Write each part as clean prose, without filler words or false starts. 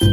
Hi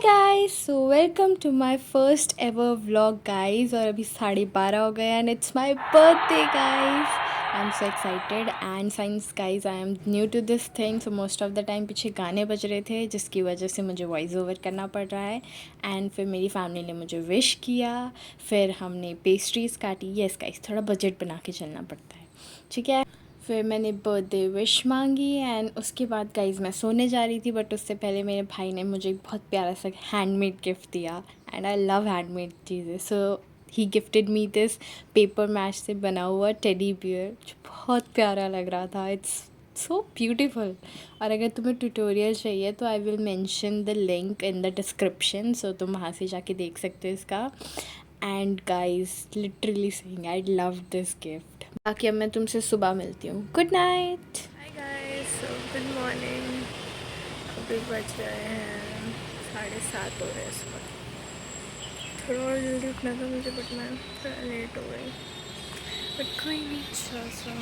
guys, so welcome to my first ever vlog guys. और अभी 12:30 हो गए and it's my birthday guys. I am so excited and since guys, I am new to this thing, so most of the time पीछे गाने बज रहे थे जिसकी वजह से मुझे वॉइस ओवर करना पड़ रहा है। एंड फिर मेरी फैमिली ने मुझे विश किया, फिर हमने पेस्ट्रीज़ काटी। यस गाइस, थोड़ा बजट बना के चलना पड़ता है, ठीक है। फिर मैंने बर्थडे विश मांगी एंड उसके बाद गाइज़ मैं सोने जा रही थी, बट उससे पहले मेरे भाई ने मुझे एक बहुत प्यारा सा हैंडमेड गिफ्ट दिया। एंड आई लव हैंडमेड चीज़ें, so he gifted me this paper mache से बना हुआ टेडी बियर जो बहुत प्यारा लग रहा था। It's so beautiful. और अगर तुम्हें ट्यूटोरियल चाहिए तो I will mention the link in the description, so तुम वहाँ से जाके देख सकते हो इसका। And guys literally saying I love this gift. बाकी अब मैं तुमसे सुबह मिलती हूँ। Good night. Hi guys, so good morning. अभी बज रहे हैं 7:30 हो रहे हैं सुबह। थोड़ा और जल्दी उठना था मुझे, बट मैं थोड़ा लेट हो गई। बट कोई नहीं, अच्छा सा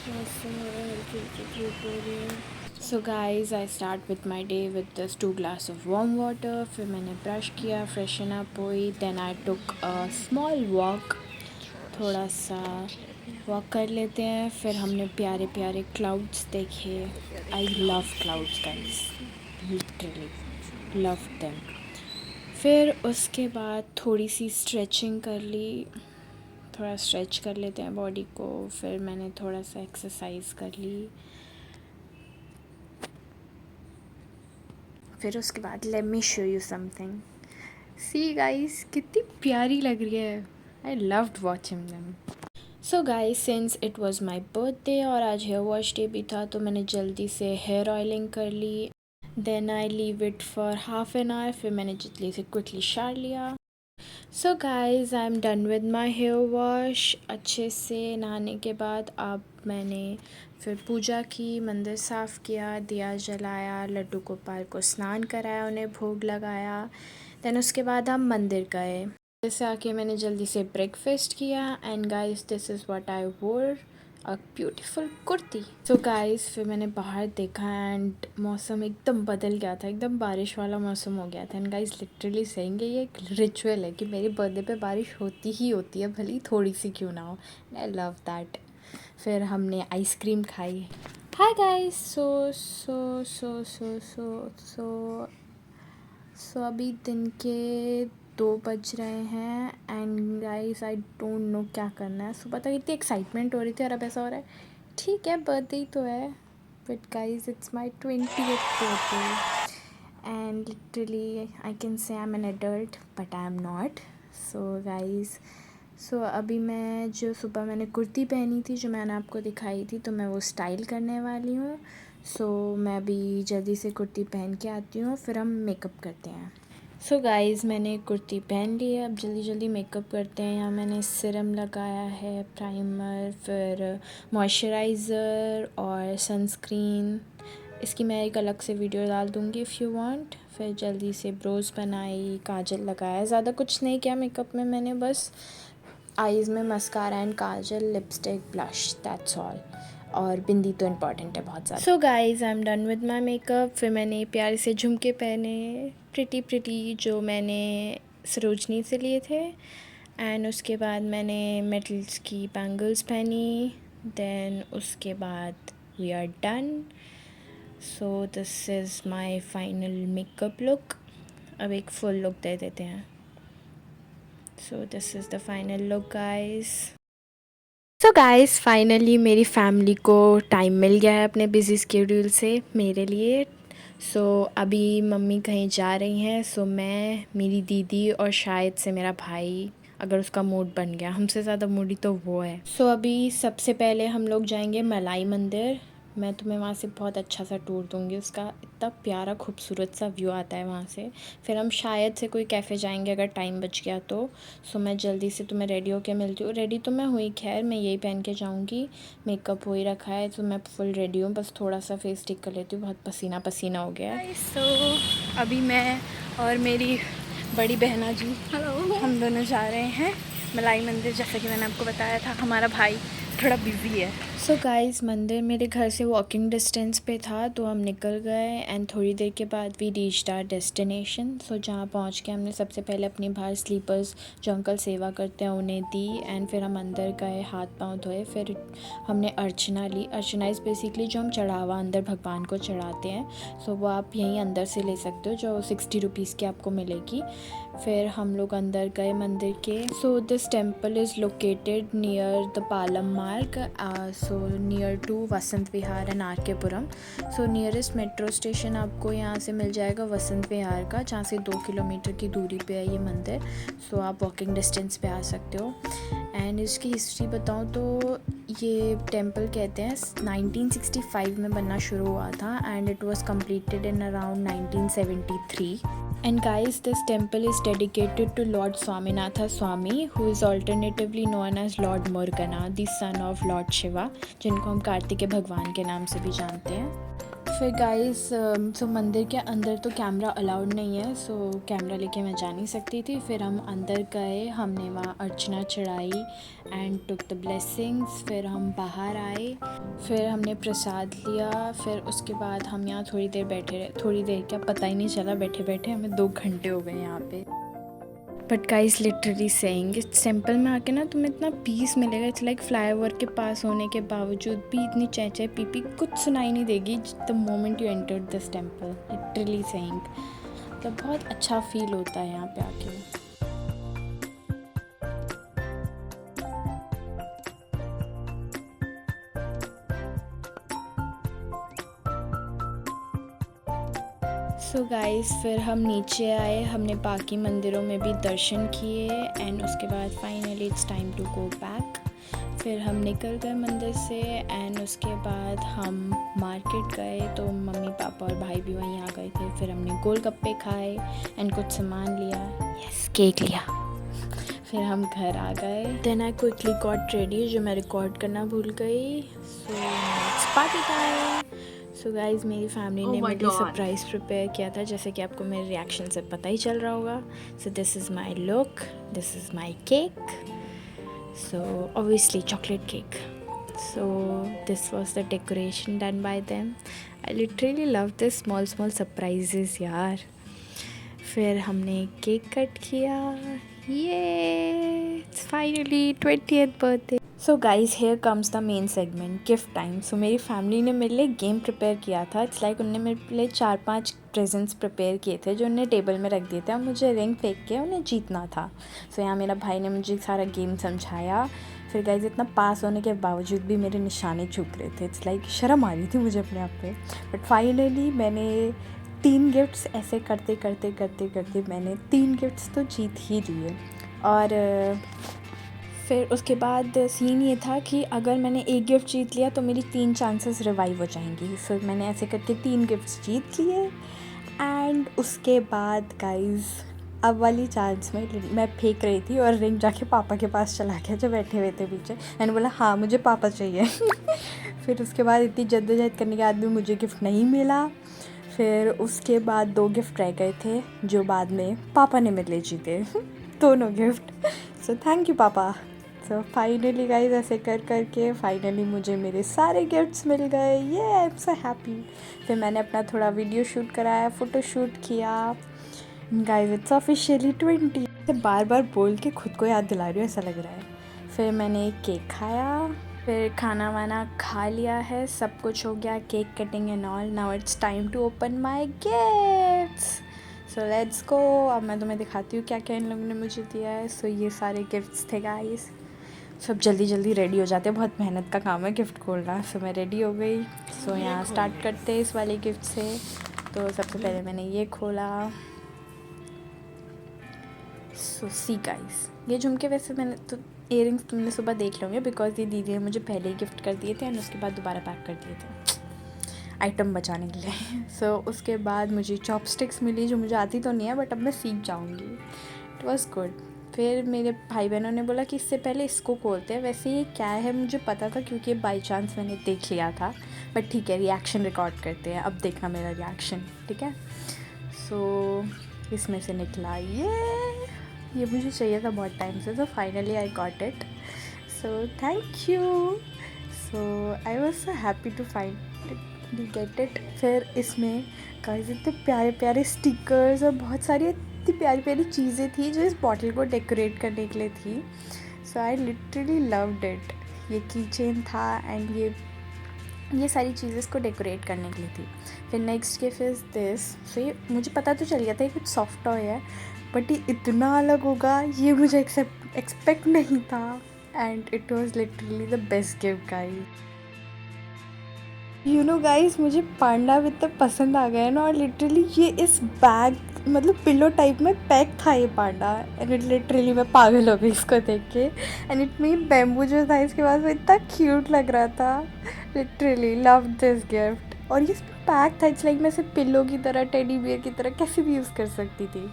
मौसम हो रहा है, हल्की हल्की धूप हो रही है। So guys I start with my day with this 2 glass of warm water. फिर मैंने ब्रश किया, फ्रेशन अप हुई, then I took a small walk. थोड़ा सा वॉक कर लेते हैं। फिर हमने प्यारे प्यारे क्लाउड्स देखे। I love clouds guys, literally love them. फिर उसके बाद थोड़ी सी स्ट्रेचिंग कर ली, थोड़ा स्ट्रेच कर लेते हैं बॉडी को। फिर मैंने थोड़ा सा एक्सरसाइज कर ली। फिर उसके बाद let me show you something. See guys, कितनी प्यारी लग रही है। I loved watching them. So guys, since it was my birthday और आज हेयर वॉश डे भी था, तो मैंने जल्दी से हेयर ऑयलिंग कर ली। Then I leave it for half an hour. फिर मैंने जल्दी से क्विकली शावर लिया। So guys I am done with my hair wash. अच्छे से नहाने के बाद अब मैंने फिर पूजा की, मंदिर साफ़ किया, दिया जलाया, लड्डू गोपाल को स्नान कराया, उन्हें भोग लगाया। दैन उसके बाद हम मंदिर गए। जैसे आके मैंने जल्दी से ब्रेकफास्ट किया and guys this is what I wore, a beautiful kurti. So guys फिर मैंने बाहर देखा एंड मौसम एकदम बदल गया था, एकदम बारिश वाला मौसम हो गया था। एंड गाइस लिटरली सेइंग ये एक रिचुअल है कि मेरे बर्थडे पे बारिश होती ही होती है, भले ही थोड़ी सी क्यों ना हो। I love that. फिर हमने आइसक्रीम खाई। हाय गाइस, सो सो अभी दिन के 2 बज रहे हैं and guys I don't know क्या करना है। सुबह तक इतनी एक्साइटमेंट हो रही थी और अब ऐसा हो रहा है। ठीक है, बर्थडे ही तो है, but guys it's my 20th birthday and literally I can say I am an adult but I am not. So guys, so अभी मैं जो सुबह मैंने कुर्ती पहनी थी जो मैंने आपको दिखाई थी, तो मैं वो स्टाइल करने वाली हूँ। सो मैं अभी जल्दी से कुर्ती पहन के आती हूँ, फिर हम मेकअप करते हैं। सो गाइज़ मैंने कुर्ती पहन ली है, अब जल्दी जल्दी मेकअप करते हैं। यहाँ मैंने सिरम लगाया है, प्राइमर, फिर मॉइस्चराइज़र और सनस्क्रीन। इसकी मैं एक अलग से वीडियो डाल दूँगी इफ़ यू वांट। फिर जल्दी से ब्रोज बनाई, काजल लगाया। ज़्यादा कुछ नहीं किया मेकअप में मैंने, बस आईज़ में mascara and Kajal, lipstick, blush, that's all. और बिंदी तो इम्पॉर्टेंट है बहुत ज़्यादा। So guys I am done with my makeup. फिर मैंने प्यारे से झुमके पहने, प्रिटी जो मैंने सरोजनी से लिए थे। एंड उसके बाद मैंने मेटल्स की बैंगल्स पहनी। देन उसके बाद we are done. So this is my final makeup look. अब एक फुल लुक दे देते हैं। So this is the final look guys. So guys finally मेरी फैमिली को टाइम मिल गया है अपने बिज़ी स्केड्यूल से मेरे लिए। सो अभी मम्मी कहीं जा रही हैं, सो मैं, मेरी दीदी और शायद से मेरा भाई, अगर उसका मूड बन गया। हमसे ज़्यादा मूडी तो वो है। सो अभी सबसे पहले हम लोग जाएंगे मलाई मंदिर। मैं तुम्हें वहाँ से बहुत अच्छा सा टूर दूँगी, उसका इतना प्यारा खूबसूरत सा व्यू आता है वहाँ से। फिर हम शायद से कोई कैफ़े जाएंगे अगर टाइम बच गया तो। सो मैं जल्दी से तुम्हें रेडी होके मिलती हूँ। रेडी तो मैं हुई, खैर मैं यही पहन के जाऊँगी, मेकअप हो ही रखा है, तो मैं फुल रेडी हूँ। बस थोड़ा सा फेस स्टिक कर लेती हूँ, बहुत पसीना पसीना हो गया है। सो अभी मैं और मेरी बड़ी बहना जी, हेलो, हम दोनों जा रहे हैं मलाई मंदिर। जैसा कि मैंने आपको बताया था, हमारा भाई थोड़ा बिज़ी है सो गाइस मंदिर मेरे घर से वॉकिंग डिस्टेंस पे था, तो हम निकल गए एंड थोड़ी देर के बाद वी रीच्ड आवर डेस्टिनेशन। सो जहाँ पहुँच के हमने सबसे पहले अपनी बाहर स्लीपर्स जो अंकल सेवा करते हैं उन्हें दी एंड फिर हम अंदर गए, हाथ पाँव धोए, फिर हमने अर्चना ली। अर्चना इज़ बेसिकली जो हम चढ़ावा अंदर भगवान को चढ़ाते हैं। सो वो आप यहीं अंदर से ले सकते हो, जो 60 रुपीज़ की आपको मिलेगी। फिर हम लोग अंदर गए मंदिर के। So this temple is located near the Palam Marg, so near to Vasant Vihar and R K Puram. So nearest metro station आपको यहाँ से मिल जाएगा वसंत विहार का, जहाँ से 2 किलोमीटर की दूरी पे है ये मंदिर। सो आप वॉकिंग डिस्टेंस पे आ सकते हो। एंड इसकी हिस्ट्री बताऊँ तो ये टेम्पल कहते हैं 1965 में बनना शुरू हुआ था and it was completed in around 1973. And guys, this temple is dedicated to Lord Swaminatha Swami, who is alternatively known as Lord Murgana, the son of Lord Shiva, जिनको हम कार्तिकेय भगवान के नाम से भी जानते हैं। फिर गाइस सो मंदिर के अंदर तो कैमरा अलाउड नहीं है, सो कैमरा लेके मैं जा नहीं सकती थी। फिर हम अंदर गए, हमने वहाँ अर्चना चढ़ाई एंड टुक द ब्लेसिंग्स। फिर हम बाहर आए, फिर हमने प्रसाद लिया। फिर उसके बाद हम यहाँ थोड़ी देर बैठे रहे, थोड़ी देर क्या पता ही नहीं चला, बैठे बैठे हमें 2 घंटे हो गए यहाँ पे। बट गाइस लिटरली सेइंग, इस टेम्पल में आके ना तुम्हें इतना पीस मिलेगा। इट्स लाइक फ्लाईओवर के पास होने के बावजूद भी इतनी चहचह पीपी कुछ सुनाई नहीं देगी the moment you enter this temple. Literally saying, मतलब बहुत अच्छा फील होता है यहाँ पे आके। सो गाइस फिर हम नीचे आए, हमने बाकी मंदिरों में भी दर्शन किए एंड उसके बाद finally it's time to go back. फिर हम निकल गए मंदिर से एंड उसके बाद हम मार्केट गए, तो मम्मी पापा और भाई भी वहीं आ गए थे। फिर हमने गोलगप्पे खाए एंड कुछ सामान लिया, यस केक लिया। फिर हम घर आ गए। Then I quickly got ready, जो मैं रिकॉर्ड करना भूल गई। So it's party time. So guys मेरी फैमिली ने मेरे लिए सरप्राइज़ प्रिपेयर किया था, जैसे कि आपको मेरे रिएक्शन से पता ही चल रहा होगा। So this is my look, this is my cake, so obviously chocolate cake. So this was the decoration done by them. I literally love this small small surprises यार। फिर हमने केक कट किया, ये it's finally 20th birthday. So guys here comes the main segment, gift time. So मेरी family ने मेरे लिए game prepare किया था। इट्स लाइक उन्होंने मेरे लिए 4-5 प्रेजेंट्स प्रिपेयर किए थे जो उन्हें टेबल में रख दिए थे और मुझे रिंग फेंक के उन्हें जीतना था। सो यहाँ मेरा भाई ने मुझे सारा गेम समझाया। फिर गाइज इतना पास होने के बावजूद भी मेरे निशाने चूक रहे थे। इट्स लाइक शर्म आ रही थी मुझे अपने आप पे। बट फाइनली मैंने 3 गिफ्ट्स ऐसे करते करते करते करते मैंने 3 गिफ्ट्स तो जीत ही लिए। और फिर उसके बाद सीन ये था कि अगर मैंने एक गिफ्ट जीत लिया तो मेरी 3 चांसेस रिवाइव हो जाएंगी। सो मैंने ऐसे करके 3 गिफ्ट्स जीत लिए एंड उसके बाद गाइज अब वाली चांस में मैं फेंक रही थी और रिंग जाके पापा के पास चला गया जो बैठे हुए थे पीछे। मैंने बोला हाँ मुझे पापा चाहिए। फिर उसके बाद इतनी जद्दोजहद करने के बाद भी मुझे गिफ्ट नहीं मिला। फिर उसके बाद 2 गिफ्ट रह गए थे जो बाद में पापा ने मेरे लिए जीते दोनों गिफ्ट। सो थैंक यू पापा। सो फाइनली गाइज ऐसे कर करके फाइनली मुझे मेरे सारे गिफ्ट्स मिल गए। ये आई एम सो हैप्पी। फिर मैंने अपना थोड़ा वीडियो शूट कराया, फ़ोटो शूट किया। Guys it's officially 20। बार बार बोल के खुद को याद दिला रही हूँ ऐसा लग रहा है। फिर मैंने केक खाया, फिर खाना वाना खा लिया है, सब कुछ हो गया, cake cutting and all. Now it's time to open my gifts. So let's go. अब मैं तुम्हें दिखाती हूँ क्या क्या इन लोगों ने मुझे दिया है। सो ये सारे गिफ्ट्स थे गाइस। सब जल्दी जल्दी रेडी हो जाते हैं, बहुत मेहनत का काम है गिफ्ट खोलना। सो मैं रेडी हो गई। सो यहाँ स्टार्ट करते हैं इस वाले गिफ्ट से। तो सबसे पहले मैंने ये खोला। सो सी गाइस, ये झुमके वैसे मैंने तो इयरिंग्स तुमने सुबह देख लोगे बिकॉज ये दीदी ने मुझे पहले ही गिफ्ट कर दिए थे एंड उसके बाद दोबारा पैक कर दिए थे आइटम बचाने के लिए। सो उसके बाद मुझे चॉपस्टिक्स मिली जो मुझे आती तो नहीं है बट अब मैं सीख जाऊँगी। It was good. फिर मेरे भाई बहनों ने बोला कि इससे पहले इसको खोलते हैं। वैसे ये क्या है मुझे पता था क्योंकि बाई चांस मैंने देख लिया था, बट ठीक है रिएक्शन रिकॉर्ड करते हैं। अब देखना मेरा रिएक्शन, ठीक है। सो इसमें से निकला ये मुझे चाहिए था बहुत टाइम से, तो finally I got it. So thank you. So I was so happy to find get it. फिर इसमें गाइस इतने प्यारे प्यारे स्टिकर्स और बहुत सारी इतनी प्यारी प्यारी चीज़ें थी जो इस बॉटल को डेकोरेट करने के लिए थी। सो आई लिटरली लव्ड इट। ये की चेन था एंड ये सारी चीज़ें इसको डेकोरेट करने के लिए थी। फिर नेक्स्ट गिफ्ट इज़ दिस। सो ये मुझे पता तो चल गया था ये कुछ सॉफ्ट टॉय है, बट ये इतना अलग होगा ये मुझे एक्सपेक्ट नहीं था and it was literally the best gift guys. You know guys, मुझे पांडा इतना पसंद आ गया है ना, और लिटरली ये इस बैग मतलब पिलो टाइप में पैक था ये पांडा एंड इट लिटरली मैं पागल हो गई इसको देख के। एंड इट मीन बैम्बू जो था इसके पास वो इतना क्यूट लग रहा था। Literally love this gift. और ये पैक था, इट्स लाइक मैं इसे पिलो की तरह टेडी बियर की तरह कैसे भी यूज़ कर सकती थी।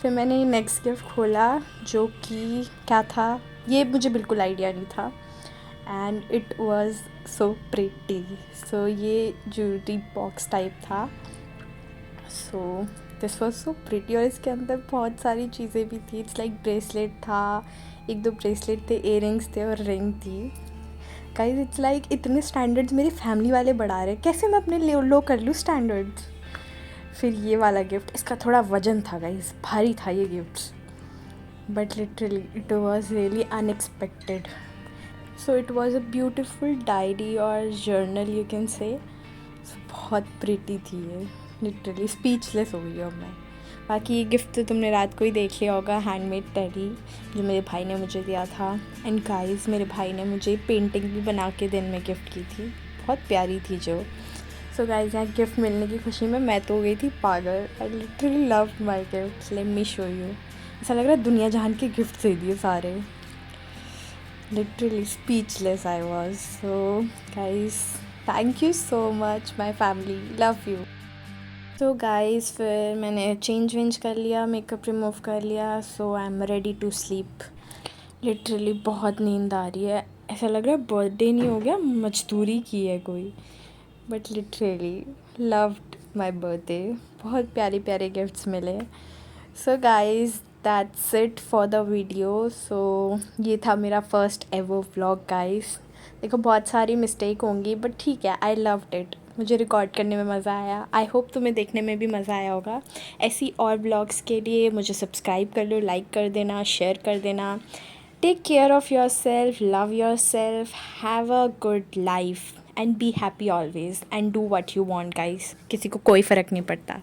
फिर मैंने नेक्स्ट गिफ्ट खोला जो कि क्या था ये मुझे बिल्कुल आइडिया नहीं था and it was so pretty. So ये ज्वेलरी बॉक्स टाइप था। So this was so pretty और इसके अंदर बहुत सारी चीज़ें भी थी। इट्स लाइक ब्रेसलेट था, एक दो ब्रेसलेट थे, इयररिंग्स थे और रिंग थी। गाइस इट्स लाइक इतने स्टैंडर्ड्स मेरी फैमिली वाले बढ़ा रहे, कैसे मैं अपने लो कर लूँ स्टैंडर्ड्स। फिर ये वाला गिफ्ट, इसका थोड़ा वजन था गाइस, भारी था ये gift, but literally it was really unexpected. So it was a beautiful diary और जर्नल यू कैन से। बहुत प्रिटी थी ये, लिटरली स्पीचलेस हो गई अब मैं। बाकी ये गिफ्ट तो तुमने रात को ही देख लिया होगा, हैंडमेड टेडी जो मेरे भाई ने मुझे दिया था। एंड गाइस मेरे भाई ने मुझे पेंटिंग भी बना के दिन में गिफ्ट की थी, बहुत प्यारी थी जो। सो गाइस यहाँ गिफ्ट मिलने की खुशी में मैं तो हो गई थी पागल। आई literally love my gift, let me show you. ऐसा लग रहा है दुनिया जहान के गिफ्ट दे दिए सारे। Literally speechless I was. So guys thank you so much my family, love you. तो गाइस फिर मैंने चेंज वेंज कर लिया, मेकअप रिमूव कर लिया। So I am ready to sleep. Literally बहुत नींद आ रही है, ऐसा लग रहा है बर्थडे नहीं हो गया, मजदूरी की है कोई। But literally loved my birthday, बहुत प्यारे प्यारे गिफ्ट्स मिले। So guys that's it for the video. So ये था मेरा फर्स्ट एवर व्लॉग गाइस। देखो बहुत सारी मिस्टेक होंगी बट ठीक है, आई लव्ड इट, मुझे रिकॉर्ड करने में मज़ा आया। आई होप तुम्हें देखने में भी मज़ा आया होगा। ऐसी और ब्लॉग्स के लिए मुझे सब्सक्राइब कर लो, लाइक कर देना, शेयर कर देना। Take care of yourself, love yourself, have a good life and be happy always and do what you want guys. किसी को कोई फ़र्क नहीं पड़ता।